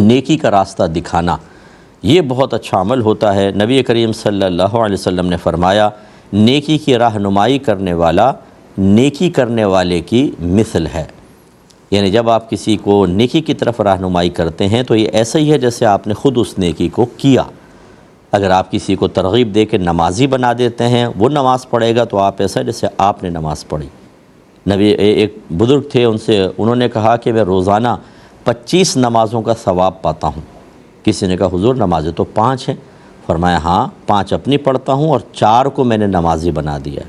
نیکی کا راستہ دکھانا یہ بہت اچھا عمل ہوتا ہے۔ نبی کریم صلی اللہ علیہ وسلم نے فرمایا، نیکی کی رہنمائی کرنے والا نیکی کرنے والے کی مثل ہے۔ یعنی جب آپ کسی کو نیکی کی طرف رہنمائی کرتے ہیں تو یہ ایسا ہی ہے جیسے آپ نے خود اس نیکی کو کیا۔ اگر آپ کسی کو ترغیب دے کے نمازی بنا دیتے ہیں، وہ نماز پڑھے گا تو آپ ایسا جیسے آپ نے نماز پڑھی۔ نبی ایک بزرگ تھے، انہوں نے کہا کہ میں روزانہ 25 نمازوں کا ثواب پاتا ہوں۔ کسی نے کہا حضور نمازیں تو 5 ہیں۔ فرمایا ہاں 5 اپنی پڑھتا ہوں اور 4 کو میں نے نمازی بنا دیا ہے،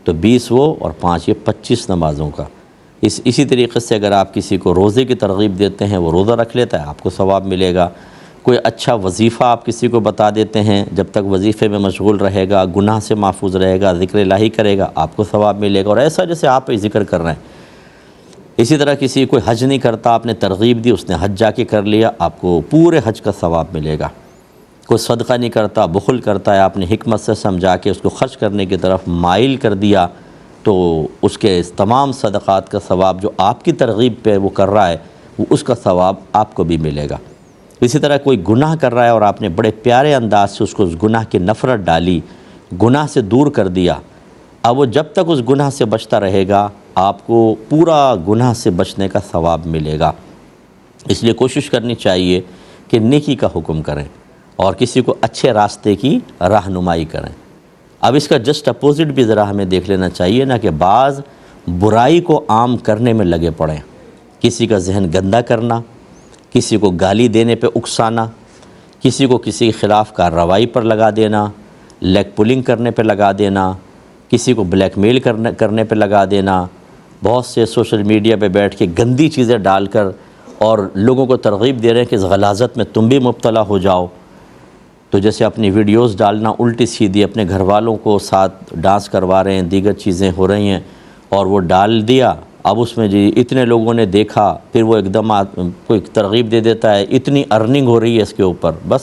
تو 20 وہ اور 5 یہ 25 نمازوں کا۔ اسی طریقے سے اگر آپ کسی کو روزے کی ترغیب دیتے ہیں، وہ روزہ رکھ لیتا ہے، آپ کو ثواب ملے گا۔ کوئی اچھا وظیفہ آپ کسی کو بتا دیتے ہیں، جب تک وظیفے میں مشغول رہے گا، گناہ سے محفوظ رہے گا، ذکر الہی کرے گا، آپ کو ثواب ملے گا، اور ایسا جیسے آپ ذکر کر رہے ہیں۔ اسی طرح کسی کوئی حج نہیں کرتا، آپ نے ترغیب دی، اس نے حج جا کے کر لیا، آپ کو پورے حج کا ثواب ملے گا۔ کوئی صدقہ نہیں کرتا، بخل کرتا ہے، آپ نے حکمت سے سمجھا کے اس کو خرچ کرنے کی طرف مائل کر دیا، تو اس کے تمام صدقات کا ثواب جو آپ کی ترغیب پہ وہ کر رہا ہے، وہ اس کا ثواب آپ کو بھی ملے گا۔ اسی طرح کوئی گناہ کر رہا ہے اور آپ نے بڑے پیارے انداز سے اس کو اس گناہ کی نفرت ڈالی، گناہ سے دور کر دیا، اب وہ جب تک اس گناہ سے بچتا رہے گا، آپ کو پورا گناہ سے بچنے کا ثواب ملے گا۔ اس لیے کوشش کرنی چاہیے کہ نیکی کا حکم کریں اور کسی کو اچھے راستے کی رہنمائی کریں۔ اب اس کا جسٹ اپوزٹ بھی ذرا ہمیں دیکھ لینا چاہیے نا، کہ بعض برائی کو عام کرنے میں لگے پڑیں، کسی کا ذہن گندا کرنا، کسی کو گالی دینے پہ اکسانا، کسی کو کسی کے خلاف کارروائی پر لگا دینا، لیگ پولنگ کرنے پہ لگا دینا، کسی کو بلیک میل کرنے پہ لگا دینا، بہت سے سوشل میڈیا پہ بیٹھ کے گندی چیزیں ڈال کر اور لوگوں کو ترغیب دے رہے ہیں کہ اس غلاظت میں تم بھی مبتلا ہو جاؤ۔ تو جیسے اپنی ویڈیوز ڈالنا الٹی سیدھی، اپنے گھر والوں کو ساتھ ڈانس کروا رہے ہیں، دیگر چیزیں ہو رہی ہیں، اور وہ ڈال دیا، اب اس میں جی اتنے لوگوں نے دیکھا، پھر وہ ایک دم کوئی ترغیب دے دیتا ہے، اتنی ارننگ ہو رہی ہے اس کے اوپر، بس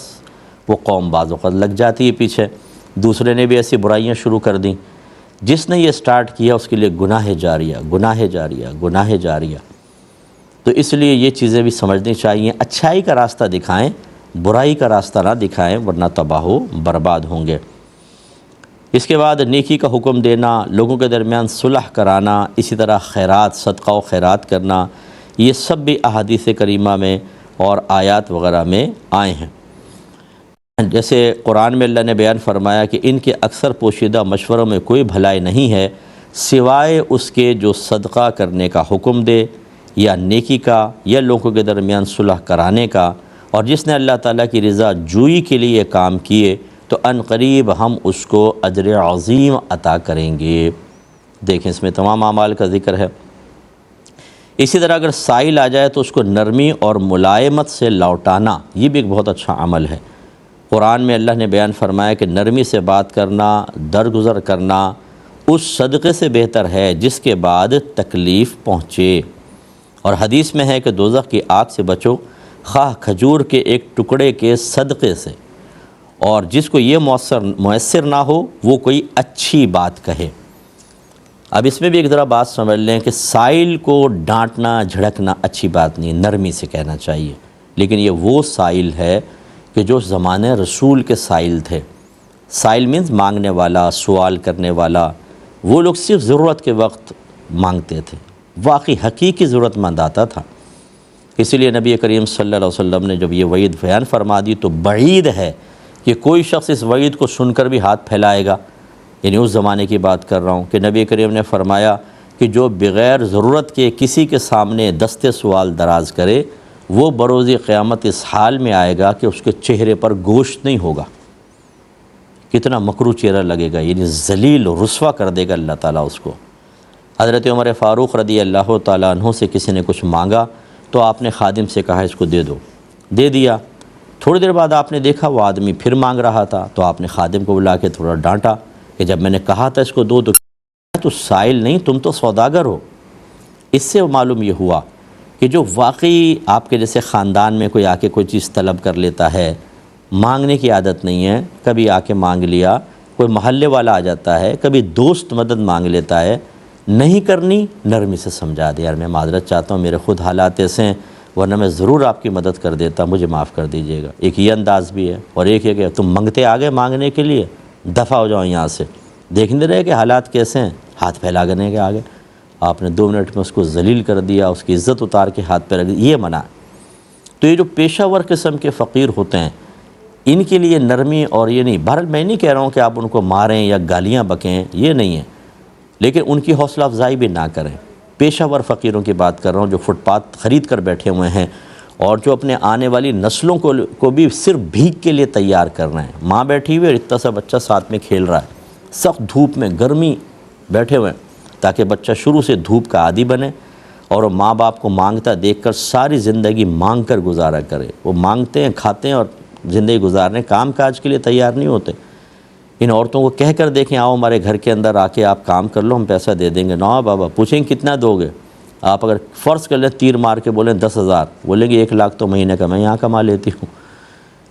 وہ قوم بعض اوقات لگ جاتی ہے پیچھے۔ دوسرے نے بھی ایسی برائیاں شروع کر دیں، جس نے یہ سٹارٹ کیا اس کے لیے گناہ جاریہ، گناہ جاریہ، گناہ جاریہ۔ تو اس لیے یہ چیزیں بھی سمجھنی چاہیے، اچھائی کا راستہ دکھائیں، برائی کا راستہ نہ دکھائیں، ورنہ تباہ و برباد ہوں گے۔ اس کے بعد نیکی کا حکم دینا، لوگوں کے درمیان صلح کرانا، اسی طرح خیرات، صدقہ و خیرات کرنا، یہ سب بھی احادیث کریمہ میں اور آیات وغیرہ میں آئے ہیں۔ جیسے قرآن میں اللہ نے بیان فرمایا کہ ان کے اکثر پوشیدہ مشوروں میں کوئی بھلائی نہیں ہے سوائے اس کے جو صدقہ کرنے کا حکم دے، یا نیکی کا، یا لوگوں کے درمیان صلح کرانے کا، اور جس نے اللہ تعالیٰ کی رضا جوئی کے لیے کام کیے تو ان قریب ہم اس کو اجر عظیم عطا کریں گے۔ دیکھیں اس میں تمام اعمال کا ذکر ہے۔ اسی طرح اگر سائل آ جائے تو اس کو نرمی اور ملائمت سے لوٹانا، یہ بھی ایک بہت اچھا عمل ہے۔ قرآن میں اللہ نے بیان فرمایا کہ نرمی سے بات کرنا، درگزر کرنا اس صدقے سے بہتر ہے جس کے بعد تکلیف پہنچے۔ اور حدیث میں ہے کہ دوزخ کی آگ سے بچو خواہ کھجور کے ایک ٹکڑے کے صدقے سے، اور جس کو یہ میسر نہ ہو وہ کوئی اچھی بات کہے۔ اب اس میں بھی ایک ذرا بات سمجھ لیں کہ سائل کو ڈانٹنا جھڑکنا اچھی بات نہیں، نرمی سے کہنا چاہیے، لیکن یہ وہ سائل ہے کہ جو زمانے رسول کے سائل تھے۔ سائل مینز مانگنے والا، سوال کرنے والا، وہ لوگ صرف ضرورت کے وقت مانگتے تھے، واقعی حقیقی ضرورت مند آتا تھا۔ اسی لیے نبی کریم صلی اللہ علیہ وسلم نے جب یہ وعید بیان فرما دی تو بعید ہے کہ کوئی شخص اس وعید کو سن کر بھی ہاتھ پھیلائے گا۔ یعنی اس زمانے کی بات کر رہا ہوں کہ نبی کریم نے فرمایا کہ جو بغیر ضرورت کے کسی کے سامنے دست سوال دراز کرے، وہ بروز قیامت اس حال میں آئے گا کہ اس کے چہرے پر گوشت نہیں ہوگا۔ کتنا مکروہ چہرہ لگے گا، یعنی ذلیل و رسوا کر دے گا اللہ تعالیٰ اس کو۔ حضرت عمر فاروق رضی اللہ تعالیٰ عنہ سے کسی نے کچھ مانگا تو آپ نے خادم سے کہا اس کو دے دو، دے دیا۔ تھوڑی دیر بعد آپ نے دیکھا وہ آدمی پھر مانگ رہا تھا، تو آپ نے خادم کو بلا کے تھوڑا ڈانٹا کہ جب میں نے کہا تھا اس کو دو تو سائل نہیں، تم تو سوداگر ہو۔ اس سے معلوم یہ ہوا کہ جو واقعی آپ کے جیسے خاندان میں کوئی آ کے کوئی چیز طلب کر لیتا ہے، مانگنے کی عادت نہیں ہے، کبھی آ کے مانگ لیا، کوئی محلے والا آ جاتا ہے، کبھی دوست مدد مانگ لیتا ہے، نہیں کرنی نرمی سے سمجھا دے، یار میں معذرت چاہتا ہوں، میرے خود حالات ایسے ہیں، ورنہ میں ضرور آپ کی مدد کر دیتا، مجھے معاف کر دیجیے گا۔ ایک یہ انداز بھی ہے، اور ایک یہ کہ تم منگتے آگے مانگنے کے لیے، دفع ہو جاؤ یہاں سے۔ دیکھتے رہے کہ حالات کیسے ہیں، ہاتھ پھیلانے کے آگے آپ نے 2 منٹ میں اس کو ذلیل کر دیا، اس کی عزت اتار کے ہاتھ پہ رکھ دی، یہ منع ہے۔ تو یہ جو پیشہ ور قسم کے فقیر ہوتے ہیں، ان کے لیے نرمی اور یہ نہیں، بہرحال میں نہیں کہہ رہا ہوں کہ آپ ان کو ماریں یا گالیاں بکیں، یہ نہیں ہے، لیکن ان کی حوصلہ افزائی بھی نہ کریں۔ پیشہ ور فقیروں کی بات کر رہا ہوں جو فٹ پاتھ خرید کر بیٹھے ہوئے ہیں، اور جو اپنے آنے والی نسلوں کو بھی صرف بھیک کے لیے تیار کر رہے ہیں۔ ماں بیٹھی ہوئی ہے، اتنا سا بچہ ساتھ میں کھیل رہا ہے، سخت دھوپ میں گرمی بیٹھے ہوئے ہیں، تاکہ بچہ شروع سے دھوپ کا عادی بنے اور وہ ماں باپ کو مانگتا دیکھ کر ساری زندگی مانگ کر گزارا کرے۔ وہ مانگتے ہیں، کھاتے ہیں اور زندگی گزارنے، کام کاج کے لیے تیار نہیں ہوتے۔ ان عورتوں کو کہہ کر دیکھیں آؤ ہمارے گھر کے اندر آ کے آپ کام کر لو، ہم پیسہ دے دیں گے۔ نو بابا، پوچھیں کتنا دو گے؟ آپ اگر فرض کر لیں تیر مار کے بولیں 10,000، بولیں گے 1 لاکھ تو مہینے کا میں یہاں کما لیتی ہوں۔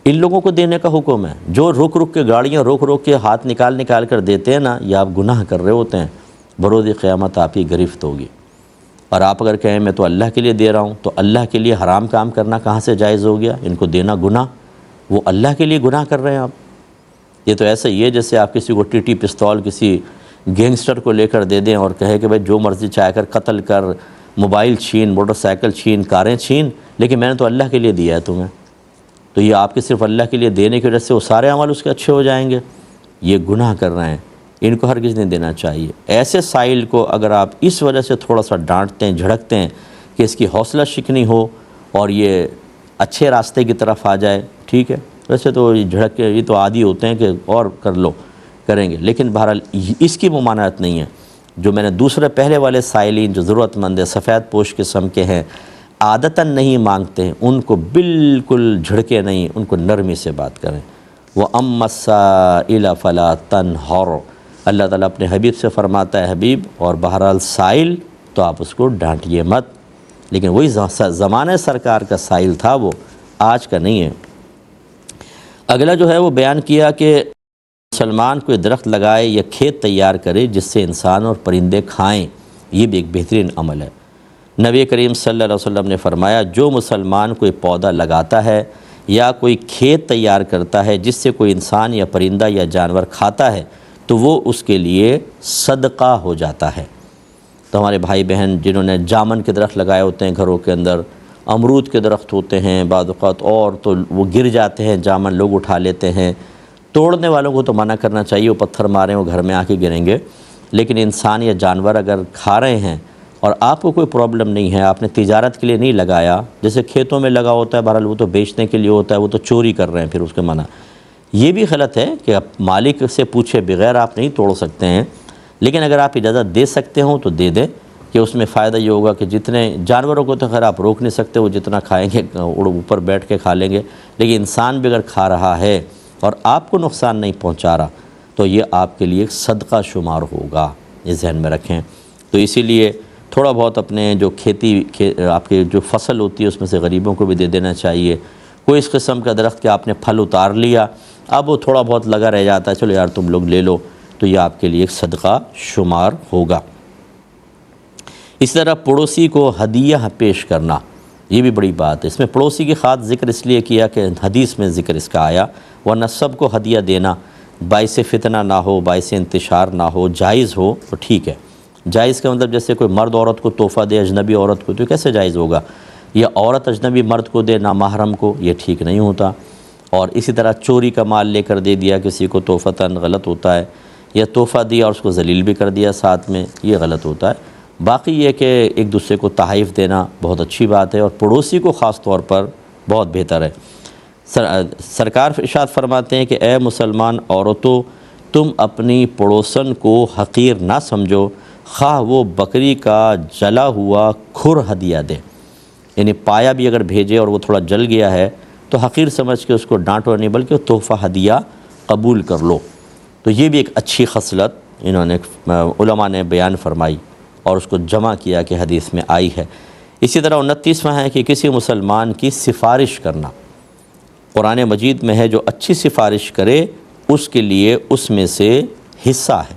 ان لوگوں کو دینے کا حکم ہے۔ جو رک رک کے گاڑیاں روک کے ہاتھ نکال کر دیتے ہیں نا، یہ آپ گناہ کر رہے ہوتے ہیں، بروز قیامت آپ کی گرفت ہوگی۔ اور آپ اگر کہیں میں تو اللہ کے لیے دے رہا ہوں، تو اللہ کے لیے حرام کام کرنا کہاں سے جائز ہو گیا؟ ان کو دینا گناہ، وہ اللہ کے لیے گناہ کر رہے ہیں آپ۔ یہ تو ایسا ہی ہے جیسے آپ کسی کو ٹی پستول کسی گینگسٹر کو لے کر دے دیں اور کہے کہ بھائی جو مرضی چاہ کر قتل کر، موبائل چھین، موٹر سائیکل چھین، کاریں چھین، لیکن میں نے تو اللہ کے لیے دیا ہے تمہیں۔ تو یہ آپ کے صرف اللہ کے لیے دینے کی وجہ سے وہ سارے عمل اس کے اچھے ہو جائیں گے؟ یہ گناہ کر رہے ہیں، ان کو ہرگز نہیں دینا چاہیے۔ ایسے سائل کو اگر آپ اس وجہ سے تھوڑا سا ڈانٹتے ہیں، جھڑکتے ہیں کہ اس کی حوصلہ شکنی ہو اور یہ اچھے راستے کی طرف آ جائے، ٹھیک ہے، ویسے تو یہ جھڑک کے یہ تو عادی ہوتے ہیں کہ اور کریں گے، لیکن بہرحال اس کی ممانعت نہیں ہے۔ جو میں نے دوسرے پہلے والے سائلین جو ضرورت مند ہے، سفید پوش قسم کے ہیں، عادتاً نہیں مانگتے ہیں، ان کو بالکل جھڑکے نہیں، ان کو نرمی سے بات کریں۔ وَأَمَّا السَّائِلَ فَلَا تَنْهَرْ، اللہ تعالیٰ اپنے حبیب سے فرماتا ہے حبیب، اور بہرحال سائل تو آپ اس کو ڈانٹیے مت، لیکن وہی زمانہ سرکار کا سائل تھا، وہ آج کا نہیں ہے۔ اگلا جو ہے وہ بیان کیا کہ مسلمان کوئی درخت لگائے یا کھیت تیار کرے جس سے انسان اور پرندے کھائیں، یہ بھی ایک بہترین عمل ہے۔ نبی کریم صلی اللہ علیہ وسلم نے فرمایا جو مسلمان کوئی پودا لگاتا ہے یا کوئی کھیت تیار کرتا ہے جس سے کوئی انسان یا پرندہ یا جانور کھاتا ہے تو وہ اس کے لیے صدقہ ہو جاتا ہے۔ تو ہمارے بھائی بہن جنہوں نے جامن کے درخت لگائے ہوتے ہیں گھروں کے اندر، امرود کے درخت ہوتے ہیں بعض اوقات، اور تو وہ گر جاتے ہیں، جامن لوگ اٹھا لیتے ہیں، توڑنے والوں کو تو منع کرنا چاہیے، وہ پتھر ماریں وہ گھر میں آ کے گریں گے، لیکن انسان یا جانور اگر کھا رہے ہیں اور آپ کو کوئی پرابلم نہیں ہے، آپ نے تجارت کے لیے نہیں لگایا، جیسے کھیتوں میں لگا ہوتا ہے بہرحال وہ تو بیچنے کے لیے ہوتا ہے، وہ تو چوری کر رہے ہیں، پھر اس کے منع۔ یہ بھی غلط ہے کہ آپ مالک سے پوچھے بغیر آپ نہیں توڑ سکتے ہیں، لیکن اگر آپ اجازت دے سکتے ہوں تو دے دیں، کہ اس میں فائدہ یہ ہوگا کہ جتنے جانوروں کو تو خیر آپ روک نہیں سکتے، وہ جتنا کھائیں گے اوپر بیٹھ کے کھا لیں گے، لیکن انسان بھی اگر کھا رہا ہے اور آپ کو نقصان نہیں پہنچا رہا تو یہ آپ کے لیے ایک صدقہ شمار ہوگا، یہ ذہن میں رکھیں۔ تو اسی لیے تھوڑا بہت اپنے جو آپ کی جو فصل ہوتی ہے اس میں سے غریبوں کو بھی دے دینا چاہیے۔ کوئی اس قسم کا درخت کہ آپ نے پھل اتار لیا، اب وہ تھوڑا بہت لگا رہ جاتا ہے، چلو یار تم لوگ لے لو، تو یہ آپ کے لیے ایک صدقہ شمار ہوگا۔ اس طرح پڑوسی کو ہدیہ پیش کرنا، یہ بھی بڑی بات ہے۔ اس میں پڑوسی کی خاص ذکر اس لیے کیا کہ حدیث میں ذکر اس کا آیا، ورنہ سب کو ہدیہ دینا باعث فتنہ نہ ہو، باعث انتشار نہ ہو، جائز ہو تو ٹھیک ہے۔ جائز کا مطلب جیسے کوئی مرد عورت کو تحفہ دے اجنبی عورت کو، تو کیسے جائز ہوگا؟ یا عورت اجنبی مرد کو دے نامحرم کو، یہ ٹھیک نہیں ہوتا۔ اور اسی طرح چوری کا مال لے کر دے دیا کسی کو تحفتاً، غلط ہوتا ہے۔ یا تحفہ دیا اور اس کو ذلیل بھی کر دیا ساتھ میں، یہ غلط ہوتا ہے۔ باقی یہ کہ ایک دوسرے کو تحائف دینا بہت اچھی بات ہے، اور پڑوسی کو خاص طور پر بہت بہتر ہے۔ سرکار ارشاد فرماتے ہیں کہ اے مسلمان عورتوں، تم اپنی پڑوسن کو حقیر نہ سمجھو، خواہ وہ بکری کا جلا ہوا کھر ہدیہ دے، یعنی پایا بھی اگر بھیجے اور وہ تھوڑا جل گیا ہے تو حقیر سمجھ کے اس کو ڈانٹو نہیں، بلکہ تحفہ ہدیہ قبول کر لو۔ تو یہ بھی ایک اچھی خصلت انہوں نے علماء نے بیان فرمائی اور اس کو جمع کیا کہ حدیث میں آئی ہے۔ اسی طرح 29واں ہے کہ کسی مسلمان کی سفارش کرنا، قرآن مجید میں ہے جو اچھی سفارش کرے اس کے لیے اس میں سے حصہ ہے،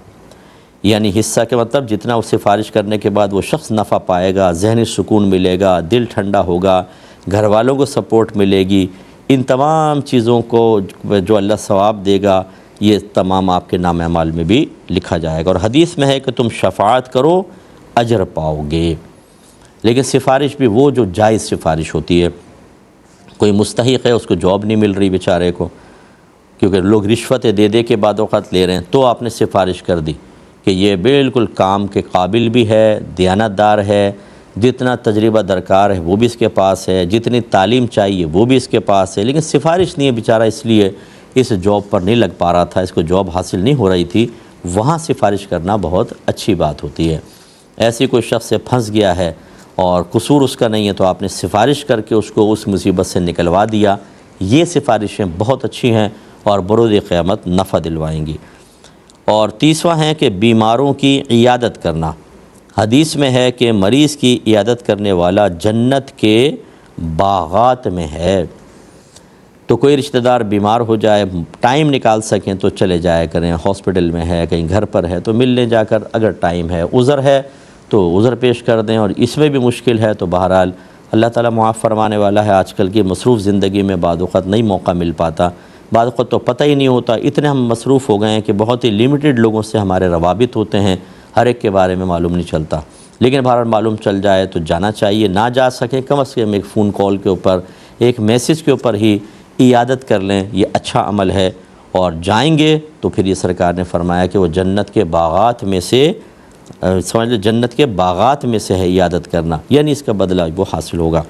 یعنی حصہ کے مطلب جتنا وہ سفارش کرنے کے بعد وہ شخص نفع پائے گا، ذہنی سکون ملے گا، دل ٹھنڈا ہوگا، گھر والوں کو سپورٹ ملے گی، ان تمام چیزوں کو جو اللہ ثواب دے گا یہ تمام آپ کے نام اعمال میں بھی لکھا جائے گا۔ اور حدیث میں ہے کہ تم شفاعت کرو اجر پاؤ گے، لیکن سفارش بھی وہ جو جائز سفارش ہوتی ہے۔ کوئی مستحق ہے، اس کو جاب نہیں مل رہی بیچارے کو، کیونکہ لوگ رشوتیں دے دے کے بعد اوقات لے رہے ہیں، تو آپ نے سفارش کر دی کہ یہ بالکل کام کے قابل بھی ہے، دیانتدار ہے، جتنا تجربہ درکار ہے وہ بھی اس کے پاس ہے، جتنی تعلیم چاہیے وہ بھی اس کے پاس ہے، لیکن سفارش نہیں ہے بیچارہ، اس لیے اس جاب پر نہیں لگ پا رہا تھا، اس کو جاب حاصل نہیں ہو رہی تھی، وہاں سفارش کرنا بہت اچھی بات ہوتی ہے۔ ایسی کوئی شخص سے پھنس گیا ہے اور قصور اس کا نہیں ہے، تو آپ نے سفارش کر کے اس کو اس مصیبت سے نکلوا دیا، یہ سفارشیں بہت اچھی ہیں اور بروز قیامت نفع دلوائیں گی۔ اور تیسواں ہے کہ بیماروں کی عیادت کرنا۔ حدیث میں ہے کہ مریض کی عیادت کرنے والا جنت کے باغات میں ہے۔ تو کوئی رشتہ دار بیمار ہو جائے، ٹائم نکال سکیں تو چلے جایا کریں، ہاسپٹل میں ہے، کہیں گھر پر ہے تو ملنے جا کر، اگر ٹائم ہے، عذر ہے تو عذر پیش کر دیں، اور اس میں بھی مشکل ہے تو بہرحال اللہ تعالیٰ معاف فرمانے والا ہے۔ آج کل کی مصروف زندگی میں بعض اوقات نہیں موقع مل پاتا، بعض اوقات تو پتہ ہی نہیں ہوتا، اتنے ہم مصروف ہو گئے ہیں کہ بہت ہی لیمیٹڈ لوگوں سے ہمارے روابط ہوتے ہیں، ہر ایک کے بارے میں معلوم نہیں چلتا، لیکن بہرحال معلوم چل جائے تو جانا چاہیے، نہ جا سکیں کم از کم ایک فون کال کے اوپر، ایک میسج کے اوپر ہی عیادت کر لیں، یہ اچھا عمل ہے۔ اور جائیں گے تو پھر یہ سرکار نے فرمایا کہ وہ جنت کے باغات میں سے، سمجھ لیں جنت کے باغات میں سے ہے عیادت کرنا، یعنی اس کا بدلہ وہ حاصل ہوگا۔